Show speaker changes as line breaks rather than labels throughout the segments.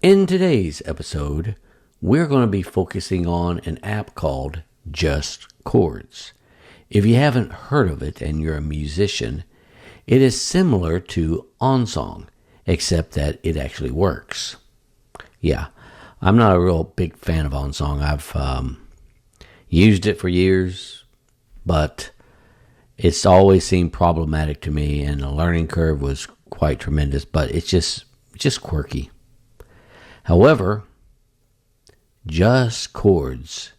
In today's episode, we're going to be focusing on an app called JustChords. If you haven't heard of it and you're a musician, it is similar to OnSong, except that it actually works. Yeah, I'm not a real big fan of OnSong. I've used it for years, but it's always seemed problematic to me, and the learning curve was quite tremendous, but it's just quirky. However, JustChords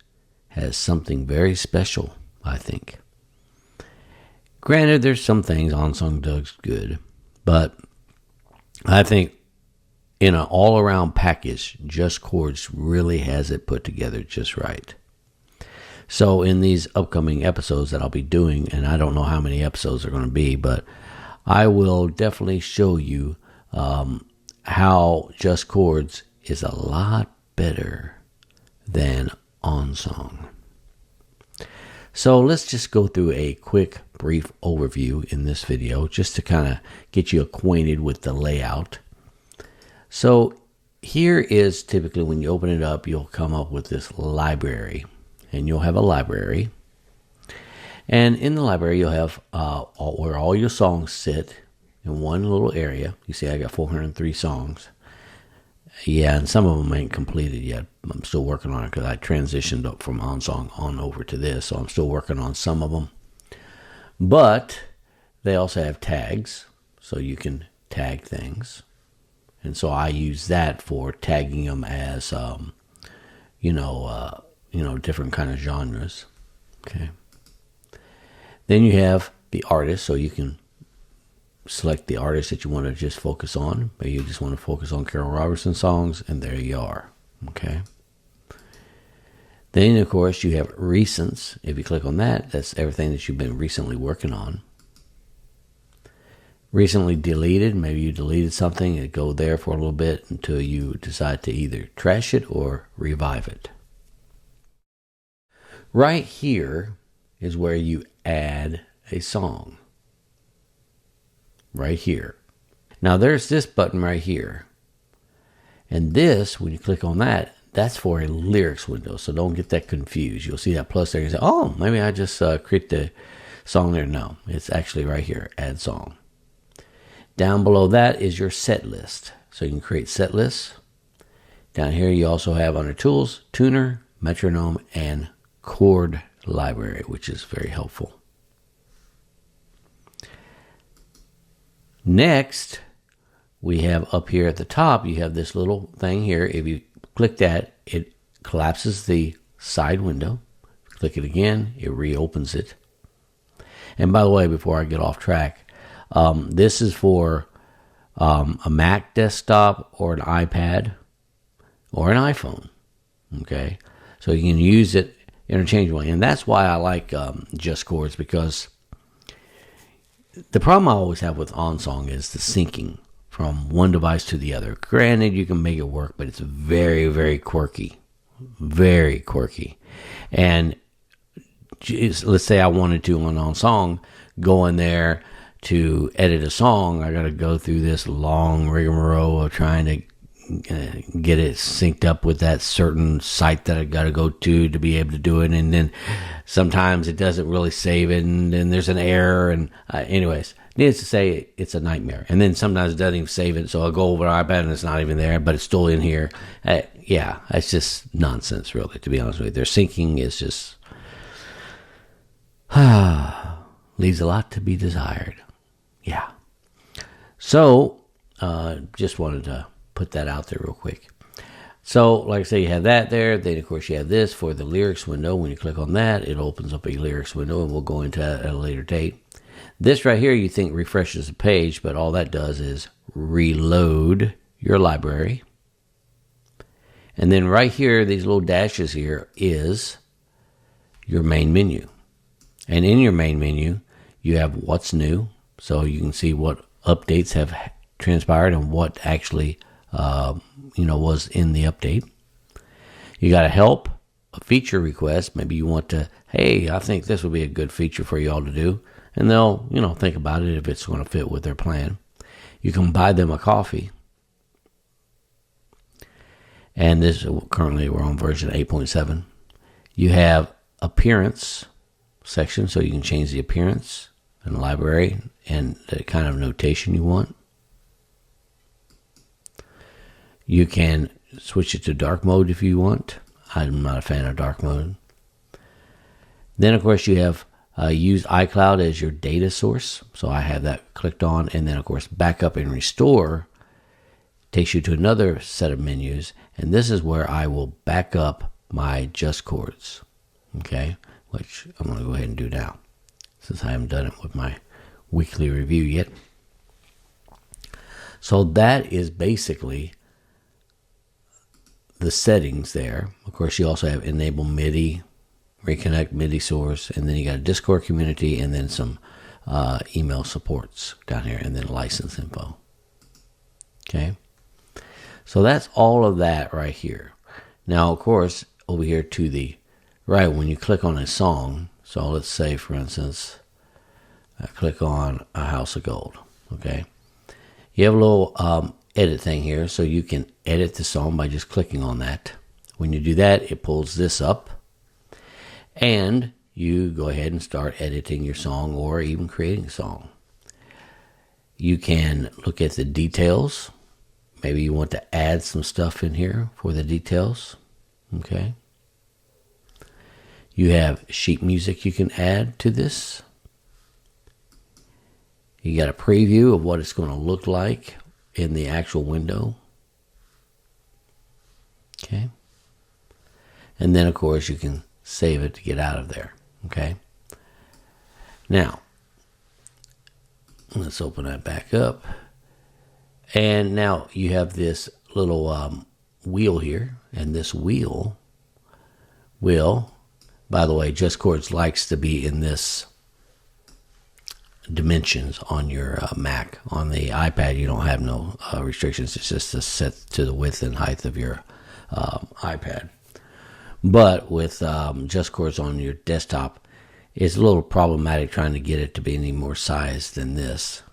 has something very special, I think. Granted, there's some things OnSong does good, but I think in an all-around package, JustChords really has it put together just right. So in these upcoming episodes that I'll be doing, and I don't know how many episodes are going to be, but I will definitely show you how JustChords is a lot better than OnSong. So let's just go through a quick, brief overview in this video just to kind of get you acquainted with the layout. So here is typically when you open it up, you'll come up with this library, and you'll have a library. And in the library, you'll have where all your songs sit in one little area. You see, I got 403 songs. Yeah, and some of them ain't completed yet. I'm still working on it because I transitioned up from OnSong on over to this, so I'm still working on some of them. But they also have tags, so you can tag things. And so I use that for tagging them as, different kind of genres. Okay. Then you have the artist, so you can select the artist that you want to just focus on. Maybe you just want to focus on Carol Robertson songs, and there you are. Okay. Then, of course, you have recents. If you click on that, that's everything that you've been recently working on. Recently deleted, maybe you deleted something, and go there for a little bit until you decide to either trash it or revive it. Right here is where you add a song. Right here. Now there's this button right here. And this, when you click on that, that's for a lyrics window. So don't get that confused. You'll see that plus there. You say, oh, maybe I just create the song there. No, it's actually right here, add song. Down below that is your set list. So you can create set lists. Down here you also have under tools, tuner, metronome, and chord library, which is very helpful. Next, we have up here at the top, you have this little thing here. If you click that, it collapses the side window. Click it again, it reopens it. And by the way, before I get off track, this is for a Mac desktop or an iPad or an iPhone. Okay, so you can use it interchangeably. And that's why I like JustChords, because the problem I always have with OnSong is the syncing from one device to the other. Granted, you can make it work, but it's very, very quirky. Very quirky. And let's say I wanted to on OnSong go in there to edit a song. I got to go through this long rigmarole of trying to get it synced up with that certain site that I got to go to be able to do it. And then sometimes it doesn't really save it, and then there's an error. And anyways, needless to say, it's a nightmare. And then sometimes it doesn't even save it. So I'll go over to iPad and it's not even there, but it's still in here. Yeah, it's just nonsense, really, to be honest with you. Their syncing is just leaves a lot to be desired. Yeah. So just wanted to put that out there real quick. So, like I say, you have that there. Then, of course, you have this for the lyrics window. When you click on that, it opens up a lyrics window, and we'll go into that at a later date. This right here, you think refreshes the page, but all that does is reload your library. And then right here, these little dashes here is your main menu. And in your main menu, you have what's new. So you can see what updates have transpired and what actually was in the update. You got a help, a feature request. Maybe you want to, hey, I think this would be a good feature for y'all to do. And they'll, think about it if it's going to fit with their plan. You can buy them a coffee. And this currently we're on version 8.7. You have appearance section, so you can change the appearance and library and the kind of notation you want. You can switch it to dark mode if you want. I'm not a fan of dark mode. Then, of course, you have use iCloud as your data source. So I have that clicked on. And then, of course, backup and restore takes you to another set of menus. And this is where I will back up my JustChords. Okay, which I'm going to go ahead and do now, since I haven't done it with my weekly review yet. So that is basically the settings there. Of course, you also have enable MIDI, reconnect MIDI source, and then you got a Discord community, and then some email supports down here, and then license info. Okay, so that's all of that right here. Now, of course, over here to the right, when you click on a song, so let's say, for instance, I click on A House of Gold. Okay, you have a little edit thing here, so you can edit the song by just clicking on that. When you do that, it pulls this up, and you go ahead and start editing your song or even creating a song. You can look at the details. Maybe you want to add some stuff in here for the details. Okay. You have sheet music you can add to this. You got a preview of what it's going to look like in the actual window. Okay. And then, of course, you can save it to get out of there. Okay. Now, let's open that back up. And now you have this little wheel here. And this wheel will, by the way, JustChords likes to be in this dimensions on your Mac. On the iPad, you don't have no restrictions. It's just set to the width and height of your iPad. But with JustChords on your desktop, it's a little problematic trying to get it to be any more size than this.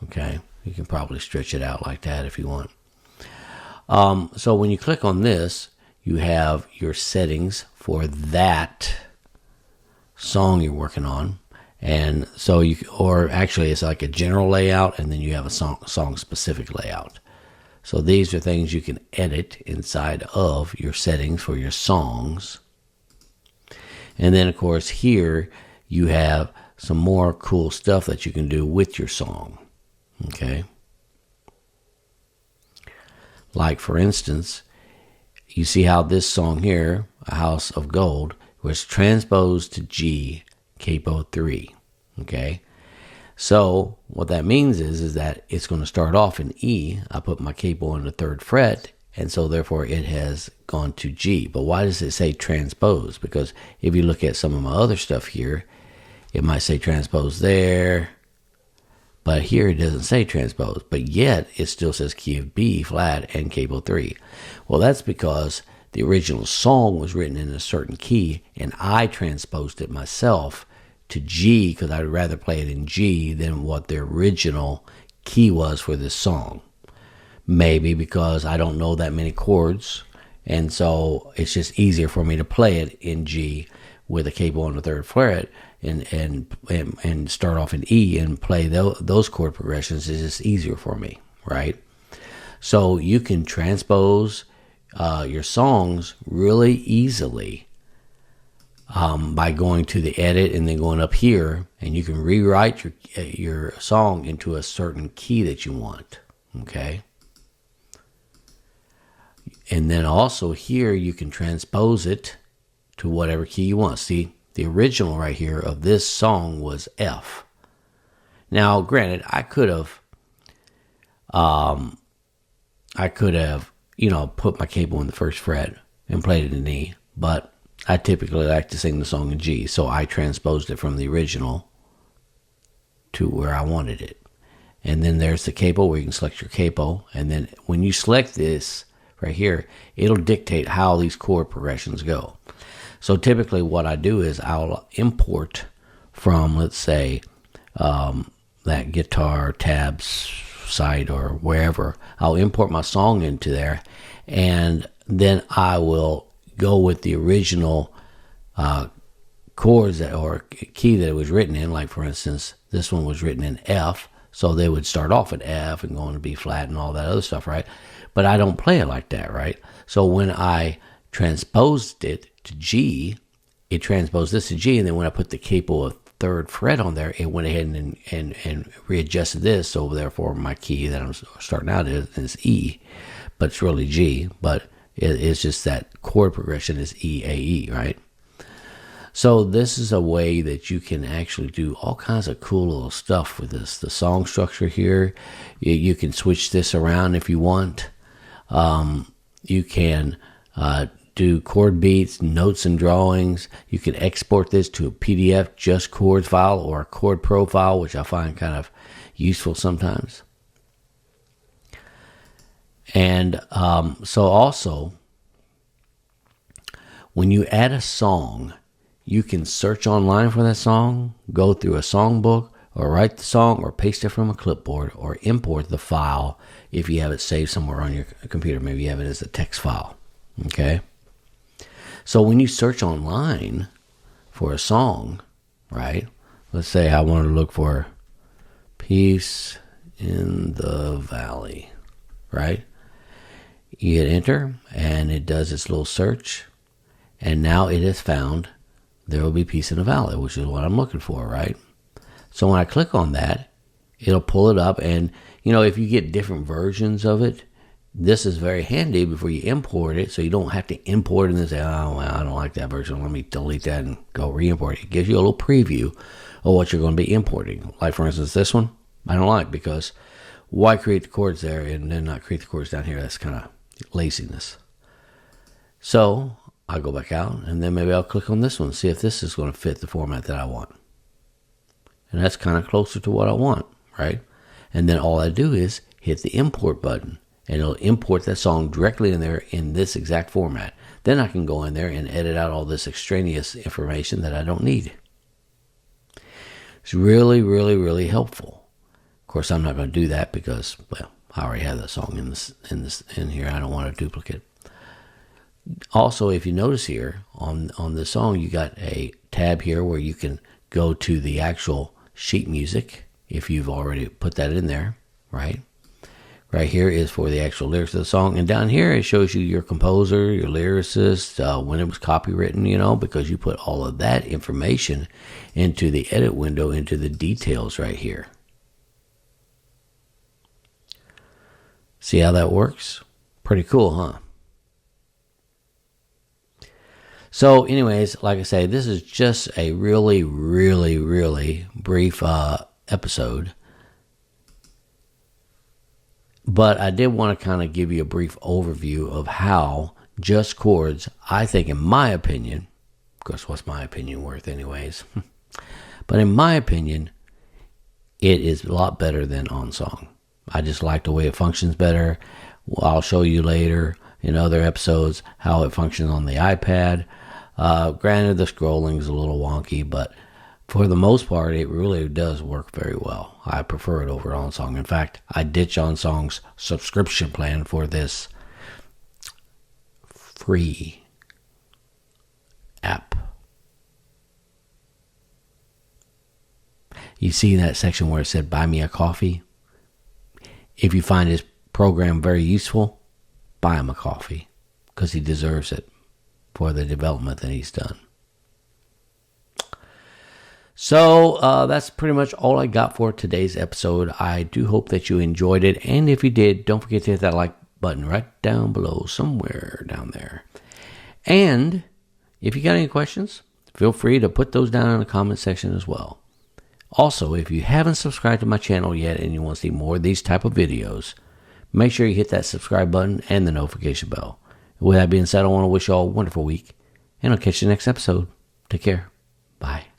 Okay, you can probably stretch it out like that if you want. So when you click on this, you have your settings for that song you're working on. And so you, or actually it's like a general layout, and then you have a song specific layout. So these are things you can edit inside of your settings for your songs. And then, of course, here you have some more cool stuff that you can do with your song. Okay. Like, for instance, you see how this song here, A House of Gold, was transposed to G, capo 3. Okay. So what that means is that it's going to start off in E. I put my capo on the 3rd fret, and so therefore it has gone to G. But why does it say transpose? Because if you look at some of my other stuff here, it might say transpose there, but here it doesn't say transpose. But yet it still says key of B flat and capo 3. Well, that's because the original song was written in a certain key, and I transposed it myself to G because I'd rather play it in G than what the original key was for this song. Maybe because I don't know that many chords, and so it's just easier for me to play it in G with a capo on the 3rd fret and start off in E and play those chord progressions. Is just easier for me, right? So you can transpose your songs really easily by going to the edit and then going up here, and you can rewrite your song into a certain key that you want. Okay. And then also here you can transpose it to whatever key you want. See, the original right here of this song was F. Now, granted, I could have put my capo on the 1st fret and played it in E, but I typically like to sing the song in G, so I transposed it from the original to where I wanted it. And then there's the capo where you can select your capo, and then when you select this right here, it'll dictate how these chord progressions go. So typically what I do is I'll import from, let's say, that guitar tabs site or wherever. I'll import my song into there, and then I will go with the original chords or key that it was written in. Like, for instance, this one was written in F, so they would start off at F and go into B flat and all that other stuff, right? But I don't play it like that, right? So when I transposed it to G, it transposed this to G, and then when I put the capo of third fret on there, it went ahead and readjusted this, so therefore my key that I'm starting out is E, but it's really G, but it's just that chord progression is E, A, E, right? So this is a way that you can actually do all kinds of cool little stuff with this. The song structure here, you can switch this around if you want. You can do chord beats, notes, and drawings. You can export this to a PDF JustChords file or a chord profile, which I find kind of useful sometimes. And so also, when you add a song, you can search online for that song, go through a songbook, or write the song, or paste it from a clipboard, or import the file if you have it saved somewhere on your computer. Maybe you have it as a text file. Okay? So when you search online for a song, right? Let's say I want to look for Peace in the Valley, right? You hit enter, and it does its little search, and now it has found There Will Be Peace in the Valley, which is what I'm looking for, right? So when I click on that, it'll pull it up, and if you get different versions of it, this is very handy before you import it, so you don't have to import it and then say, oh, well, I don't like that version, let me delete that and go re-import it. It gives you a little preview of what you're going to be importing. Like, for instance, this one, I don't like, because why create the chords there and then not create the chords down here? That's kind of laziness. So I'll go back out, and then maybe I'll click on this one, see if this is going to fit the format that I want. And that's kind of closer to what I want, right? And then all I do is hit the import button, and it'll import that song directly in there in this exact format. Then I can go in there and edit out all this extraneous information that I don't need. It's really, really, really helpful. Of course, I'm not going to do that because, well, I already have that song in here. I don't want to duplicate. Also, if you notice here on the song, you got a tab here where you can go to the actual sheet music if you've already put that in there, right? Right here is for the actual lyrics of the song, and down here it shows you your composer, your lyricist, when it was copywritten, because you put all of that information into the edit window, into the details right here. See how that works? Pretty cool, huh? So anyways, like I say, this is just a really, really, really brief episode. But I did want to kind of give you a brief overview of how JustChords, I think, in my opinion, of course, what's my opinion worth anyways? But in my opinion, it is a lot better than OnSong. I just like the way it functions better. I'll show you later in other episodes how it functions on the iPad. Granted, the scrolling is a little wonky, but for the most part, it really does work very well. I prefer it over OnSong. In fact, I ditched OnSong's subscription plan for this free app. You see that section where it said, buy me a coffee? If you find his program very useful, buy him a coffee, because he deserves it for the development that he's done. So that's pretty much all I got for today's episode. I do hope that you enjoyed it, and if you did, don't forget to hit that like button right down below, somewhere down there. And if you got any questions, feel free to put those down in the comment section as well. Also, if you haven't subscribed to my channel yet and you want to see more of these type of videos, make sure you hit that subscribe button and the notification bell. With that being said, I want to wish you all a wonderful week, and I'll catch you next episode. Take care. Bye.